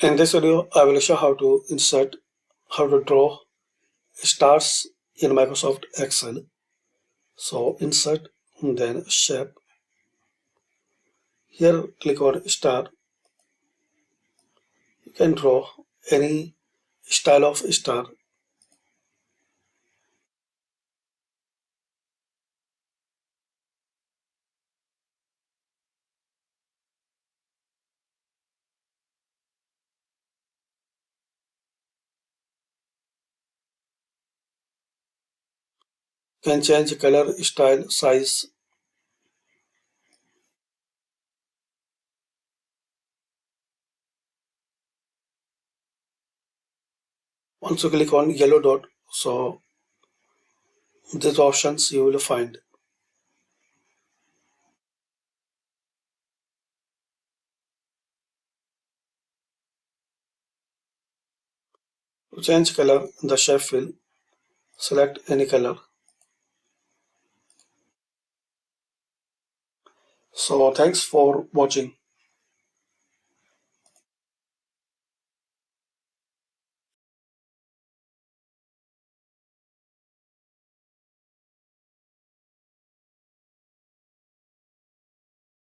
In this video, I will show how to draw stars in Microsoft Excel. So insert, then shape. Here click on star. You can draw any style of star. You can change color, style, size. Once you click on yellow dot, so these options you will find. To change color in the shape fill, select any color. So thanks for watching.